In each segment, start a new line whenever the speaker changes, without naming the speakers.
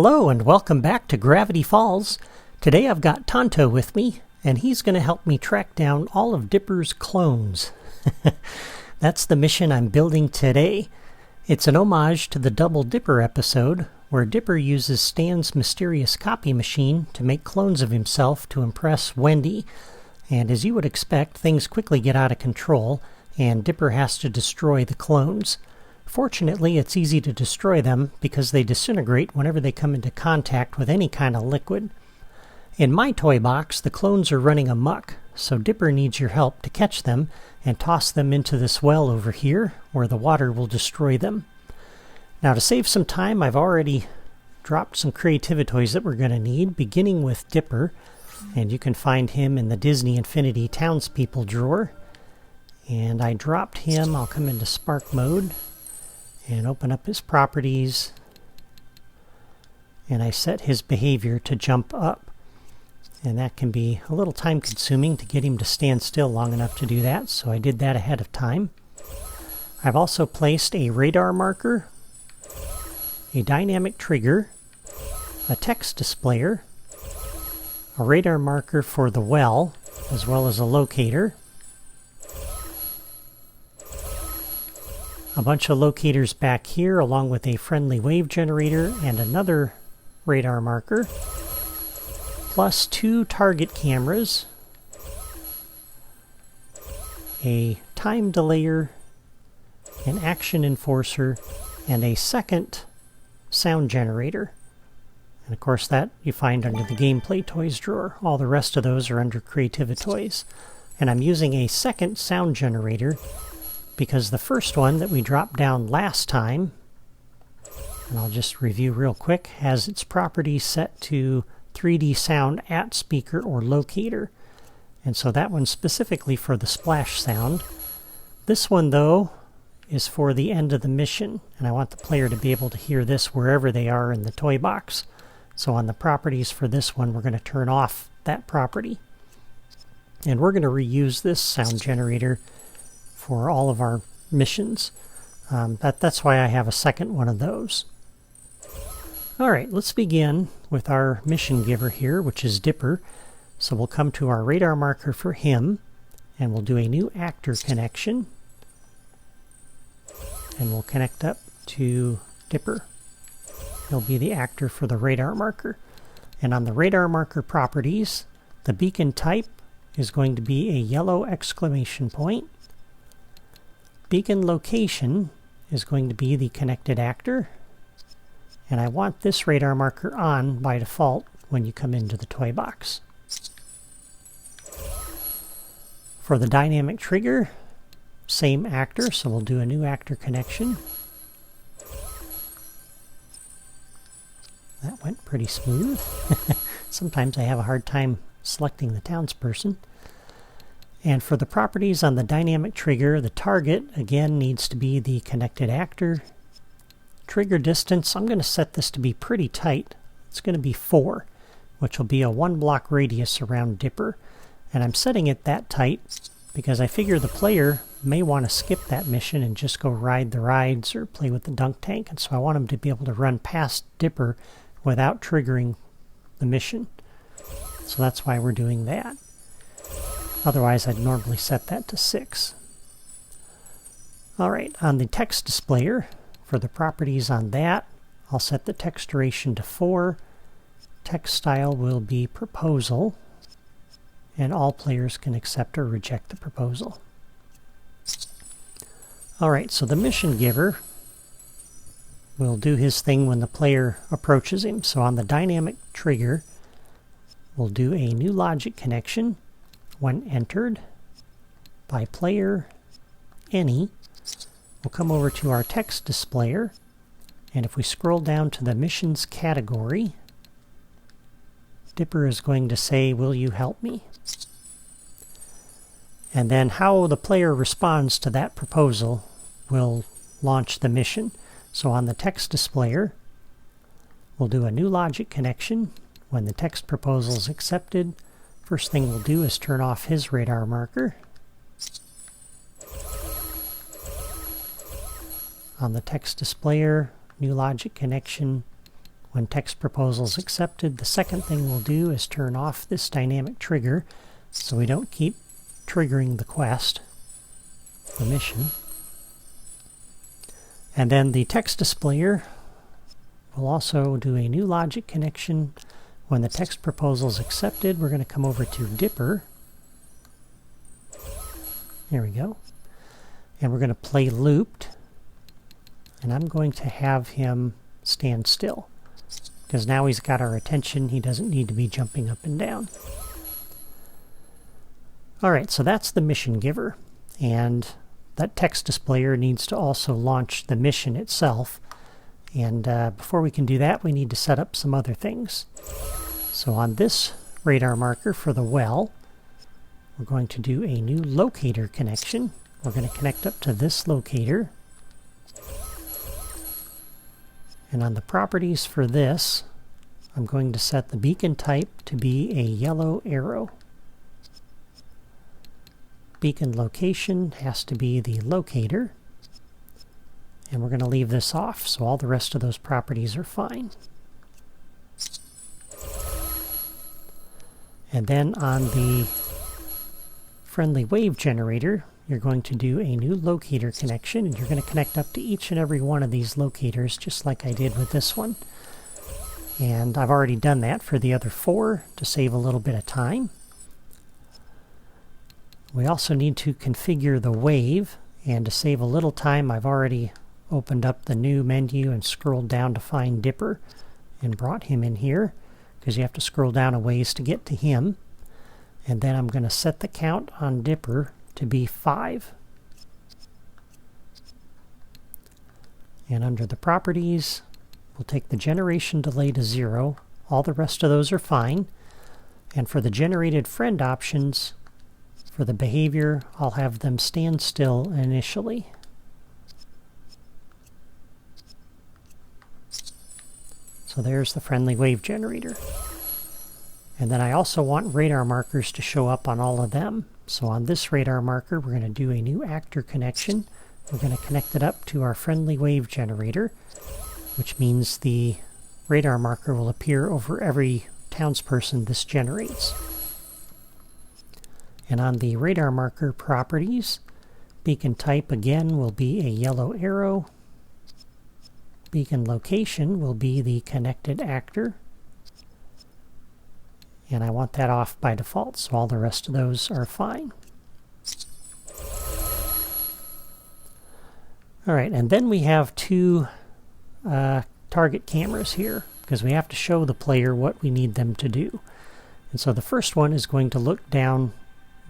Hello and welcome back to Gravity Falls. Today I've got Tonto with me, and he's going to help me track down all of Dipper's clones. That's the mission I'm building today. It's an homage to the Double Dipper episode, where Dipper uses Stan's mysterious copy machine to make clones of himself to impress Wendy. And as you would expect, things quickly get out of control, and Dipper has to destroy the clones. Fortunately, it's easy to destroy them because they disintegrate whenever they come into contact with any kind of liquid. In my toy box, the clones are running amok, so Dipper needs your help to catch them and toss them into this well over here, where the water will destroy them. Now, to save some time, I've already dropped some Creativitoys that we're going to need, beginning with Dipper, and you can find him in the Disney Infinity Townspeople drawer. And I dropped him. I'll come into Spark mode and open up his properties, and I set his behavior to jump up, and that can be a little time consuming to get him to stand still long enough to do that, so I did that ahead of time. I've also placed a radar marker, a dynamic trigger, a text displayer, a radar marker for the well, as well as a locator, a bunch of locators back here, along with a friendly wave generator and another radar marker, plus 2 target cameras, a time delayer, an action enforcer, and a second sound generator. And of course that you find under the Gameplay Toys drawer. All the rest of those are under Creativitoys. And I'm using a second sound generator because the first one that we dropped down last time, and I'll just review real quick, has its properties set to 3D sound at speaker or locator. And so that one's specifically for the splash sound. This one, though, is for the end of the mission, and I want the player to be able to hear this wherever they are in the toy box. So on the properties for this one, we're going to turn off that property. And we're going to reuse this sound generator for all of our missions. That's why I have a second one of those. Alright, let's begin with our mission giver here, which is Dipper. So we'll come to our radar marker for him, and we'll do a new actor connection. And we'll connect up to Dipper. He'll be the actor for the radar marker. And on the radar marker properties, the beacon type is going to be a yellow exclamation point. Beacon location is going to be the connected actor, and I want this radar marker on by default when you come into the toy box. For the dynamic trigger, same actor, so we'll do a new actor connection. That went pretty smooth. Sometimes I have a hard time selecting the townsperson. And for the properties on the dynamic trigger, the target, again, needs to be the connected actor. Trigger distance, I'm going to set this to be pretty tight. It's going to be 4, which will be a 1-block radius around Dipper. And I'm setting it that tight because I figure the player may want to skip that mission and just go ride the rides or play with the dunk tank. And so I want him to be able to run past Dipper without triggering the mission. So that's why we're doing that. Otherwise, I'd normally set that to 6. Alright, on the text displayer, for the properties on that, I'll set the text duration to 4. Text style will be proposal, and all players can accept or reject the proposal. Alright, so the mission giver will do his thing when the player approaches him. So on the dynamic trigger, we'll do a new logic connection. When entered by player any, we'll come over to our text displayer, and if we scroll down to the missions category, Dipper is going to say, "Will you help me?" And then how the player responds to that proposal will launch the mission. So on the text displayer, we'll do a new logic connection. When the text proposal is accepted, first thing we'll do is turn off his radar marker. On the text displayer, new logic connection. When text proposal is accepted, the second thing we'll do is turn off this dynamic trigger so we don't keep triggering the quest, the mission. And then the text displayer will also do a new logic connection. When the text proposal is accepted, we're going to come over to Dipper. There we go. And we're going to play looped. And I'm going to have him stand still, because now he's got our attention. He doesn't need to be jumping up and down. Alright, so that's the mission giver. And that text displayer needs to also launch the mission itself. And before we can do that, we need to set up some other things. So on this radar marker for the well, we're going to do a new locator connection. We're going to connect up to this locator. And on the properties for this, I'm going to set the beacon type to be a yellow arrow. Beacon location has to be the locator. And we're going to leave this off, so all the rest of those properties are fine. And then on the friendly wave generator, you're going to do a new locator connection, and you're going to connect up to each and every one of these locators, just like I did with this one. And I've already done that for the other 4 to save a little bit of time. We also need to configure the wave, and to save a little time, I've already opened up the new menu and scrolled down to find Dipper and brought him in here, because you have to scroll down a ways to get to him. And then I'm going to set the count on Dipper to be 5. And under the properties, we'll take the generation delay to 0. All the rest of those are fine. And for the generated friend options, for the behavior, I'll have them stand still initially. So there's the friendly wave generator. And then I also want radar markers to show up on all of them. So on this radar marker, we're going to do a new actor connection. We're going to connect it up to our friendly wave generator, which means the radar marker will appear over every townsperson this generates. And on the radar marker properties, beacon type again will be a yellow arrow. Beacon location will be the connected actor. And I want that off by default, so all the rest of those are fine. Alright, and then we have 2 target cameras here, because we have to show the player what we need them to do. And so the first one is going to look down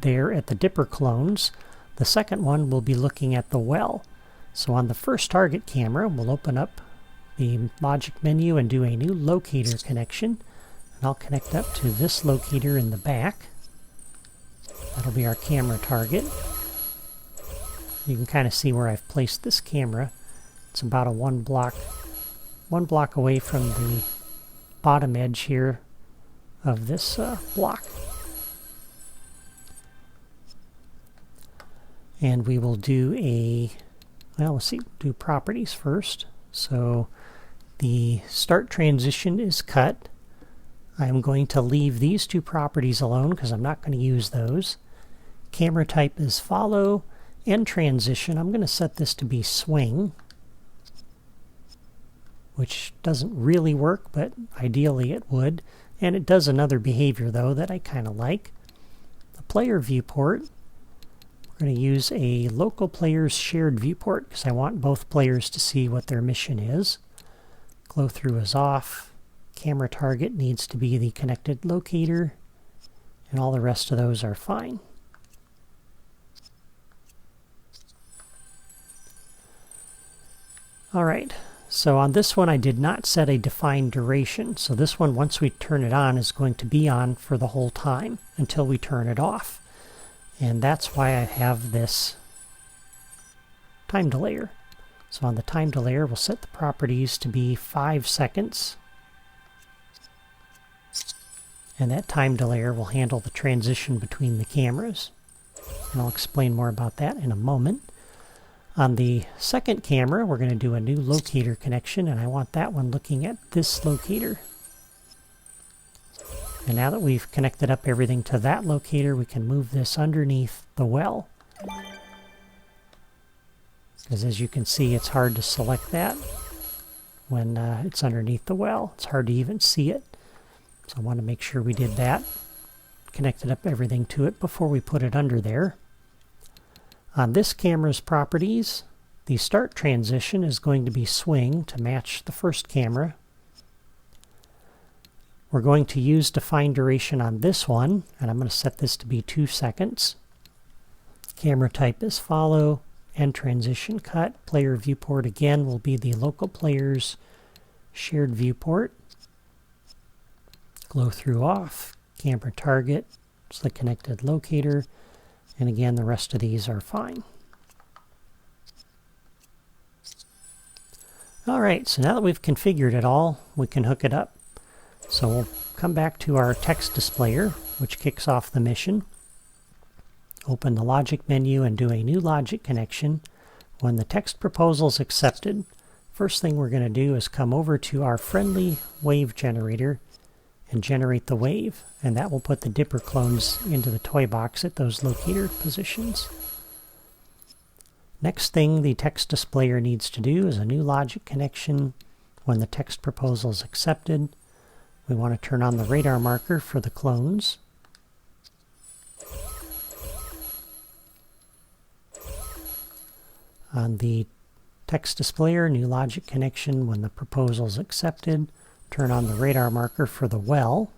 there at the Dipper clones. The second one will be looking at the well. So on the first target camera, we'll open up the logic menu and do a new locator connection. And I'll connect up to this locator in the back. That'll be our camera target. You can kind of see where I've placed this camera. It's about a one block away from the bottom edge here of this block. And we will do do properties first. So the start transition is cut. I'm going to leave these 2 properties alone because I'm not going to use those. Camera type is follow, and transition, I'm going to set this to be swing, which doesn't really work, but ideally it would. And it does another behavior though that I kind of like. The player viewport, we're going to use a local player's shared viewport because I want both players to see what their mission is. Glow through is off. Camera target needs to be the connected locator, and all the rest of those are fine. Alright, so on this one I did not set a defined duration, so this one, once we turn it on, is going to be on for the whole time until we turn it off. And that's why I have this time delayer. So on the time delayer, we'll set the properties to be 5 seconds. And that time delayer will handle the transition between the cameras. And I'll explain more about that in a moment. On the second camera, we're going to do a new locator connection, and I want that one looking at this locator. And now that we've connected up everything to that locator, we can move this underneath the well. Because as you can see, it's hard to select that when it's underneath the well. It's hard to even see it. So I want to make sure we did that. Connected up everything to it before we put it under there. On this camera's properties, the start transition is going to be swing to match the first camera. We're going to use define duration on this one, and I'm going to set this to be 2 seconds. Camera type is follow, end transition cut. Player viewport again will be the local player's shared viewport. Glow through off, camera target, it's the connected locator, and again the rest of these are fine. Alright, so now that we've configured it all, we can hook it up. So we'll come back to our text displayer, which kicks off the mission. Open the logic menu and do a new logic connection. When the text proposal is accepted, first thing we're going to do is come over to our friendly wave generator and generate the wave, and that will put the Dipper clones into the toy box at those locator positions. Next thing the text displayer needs to do is a new logic connection. When the text proposal is accepted, we want to turn on the radar marker for the clones. On the text displayer, new logic connection. When the proposal is accepted, turn on the radar marker for the well.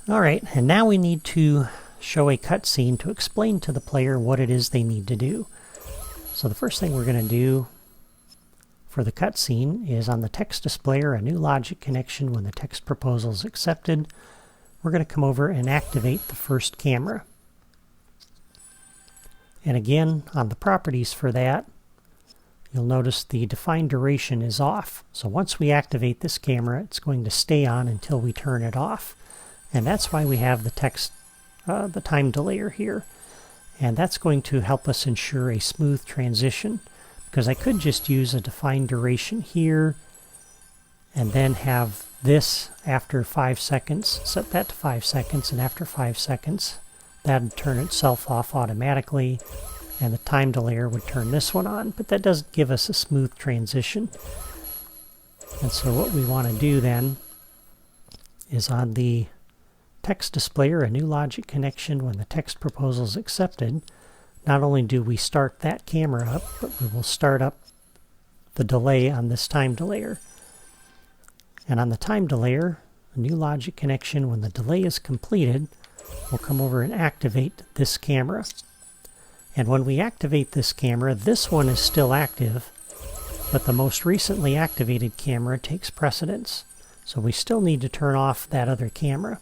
Alright, and now we need to show a cutscene to explain to the player what it is they need to do. So the first thing we're going to do for the cutscene is on the text displayer, a new logic connection. When the text proposal is accepted, we're going to come over and activate the first camera. And again, on the properties for that, you'll notice the define duration is off. So once we activate this camera, it's going to stay on until we turn it off. And that's why we have the the time delayer here. And that's going to help us ensure a smooth transition. Because I could just use a define duration here and then have this after 5 seconds, set that to 5 seconds, and after 5 seconds that would turn itself off automatically, and the time delayer would turn this one on, but that doesn't give us a smooth transition. And so what we want to do then is on the text displayer, a new logic connection. When the text proposal is accepted, not only do we start that camera up, but we will start up the delay on this time delayer. And on the time delayer, a new logic connection. When the delay is completed, we'll come over and activate this camera. And when we activate this camera, this one is still active, but the most recently activated camera takes precedence. So we still need to turn off that other camera.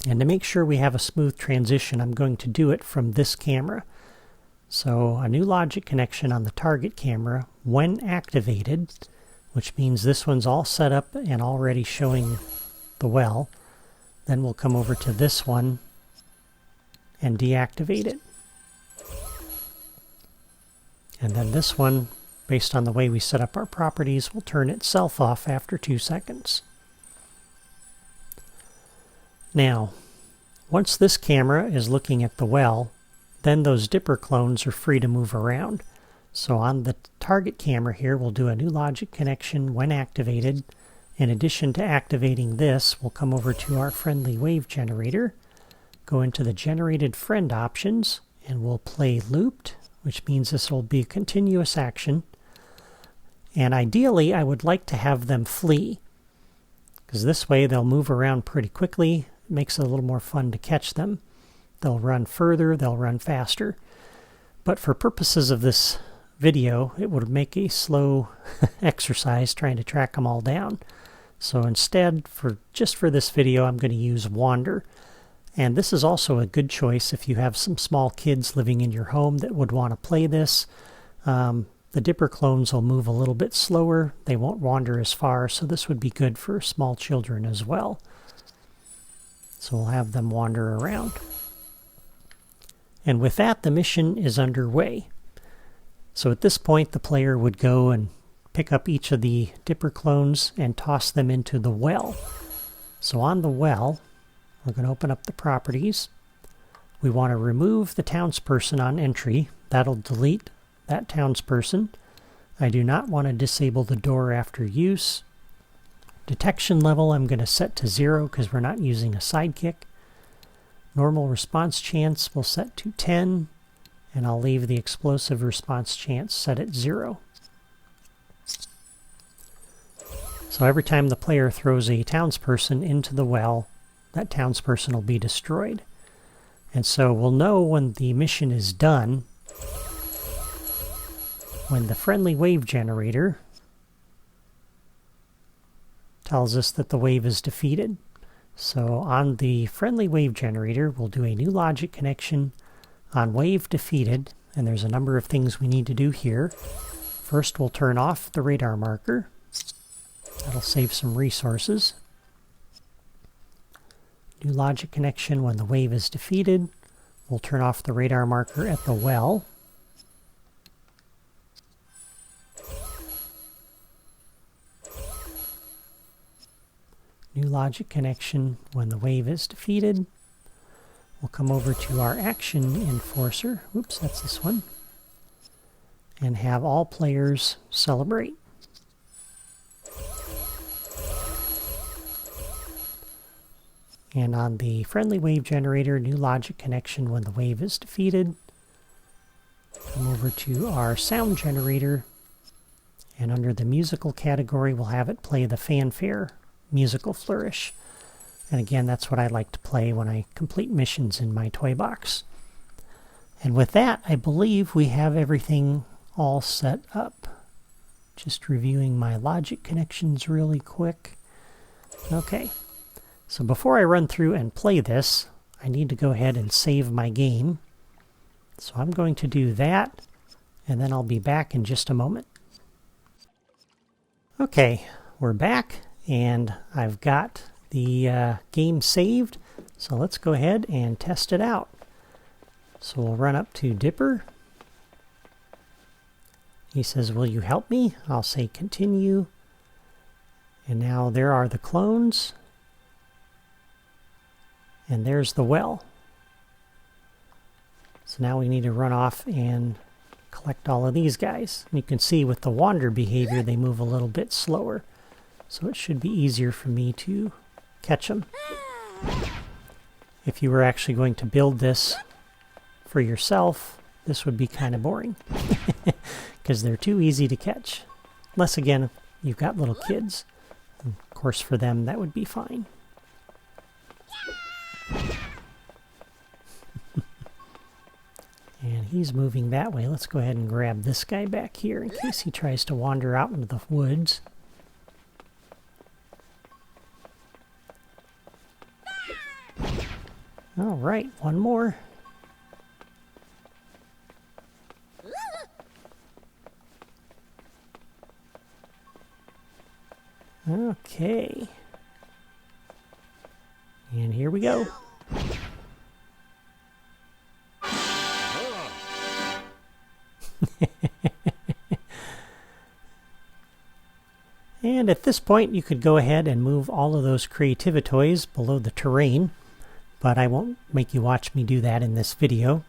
And to make sure we have a smooth transition, I'm going to do it from this camera. So a new logic connection on the target camera when activated, which means this one's all set up and already showing the well. Then we'll come over to this one and deactivate it. And then this one, based on the way we set up our properties, will turn itself off after 2 seconds. Now, once this camera is looking at the well, then those Dipper clones are free to move around. So on the target camera here, we'll do a new logic connection when activated. In addition to activating this, we'll come over to our friendly wave generator, go into the generated friend options, and we'll play looped, which means this will be a continuous action. And ideally, I would like to have them flee, because this way they'll move around pretty quickly. It makes it a little more fun to catch them. They'll run further, they'll run faster. But for purposes of this video, it would make a slow exercise trying to track them all down. So instead, just for this video, I'm going to use Wander. And this is also a good choice if you have some small kids living in your home that would want to play this. The Dipper clones will move a little bit slower. They won't wander as far, so this would be good for small children as well. So we'll have them wander around. And with that, the mission is underway. So at this point, the player would go and pick up each of the Dipper clones and toss them into the well. So on the well, we're going to open up the properties. We want to remove the townsperson on entry. That'll delete that townsperson. I do not want to disable the door after use. Detection level I'm going to set to 0 because we're not using a sidekick. Normal response chance we'll set to 10, and I'll leave the explosive response chance set at 0. So every time the player throws a townsperson into the well, that townsperson will be destroyed. And so we'll know when the mission is done when the friendly wave generator tells us that the wave is defeated. So on the friendly wave generator, we'll do a new logic connection on wave defeated, and there's a number of things we need to do here. First, we'll turn off the radar marker. That'll save some resources. New logic connection when the wave is defeated. We'll turn off the radar marker at the well. New logic connection when the wave is defeated. We'll come over to our action enforcer. Oops, that's this one. And have all players celebrate. And on the friendly wave generator, new logic connection when the wave is defeated. Come over to our sound generator, and under the musical category, we'll have it play the fanfare musical flourish. And again, that's what I like to play when I complete missions in my toy box. And with that, I believe we have everything all set up. Just reviewing my logic connections really quick. Okay. So before I run through and play this, I need to go ahead and save my game. So I'm going to do that, and then I'll be back in just a moment. Okay, we're back, and I've got the game saved. So let's go ahead and test it out. So we'll run up to Dipper. He says, "Will you help me?" I'll say continue. And now there are the clones. And there's the well. So now we need to run off and collect all of these guys. And you can see with the wander behavior, they move a little bit slower. So it should be easier for me to catch them. If you were actually going to build this for yourself, this would be kind of boring. Because they're too easy to catch. Unless, again, you've got little kids. And of course, for them, that would be fine. And he's moving that way. Let's go ahead and grab this guy back here in case he tries to wander out into the woods. All right, one more. Okay. And here we go. And at this point, you could go ahead and move all of those Creativitoys below the terrain, but I won't make you watch me do that in this video.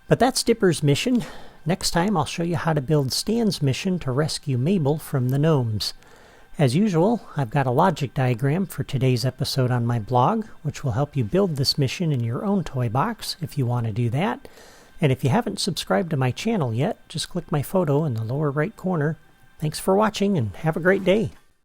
But that's Dipper's mission. Next time, I'll show you how to build Stan's mission to rescue Mabel from the gnomes. As usual, I've got a logic diagram for today's episode on my blog, which will help you build this mission in your own toy box if you want to do that. And if you haven't subscribed to my channel yet, just click my photo in the lower right corner. Thanks for watching and have a great day.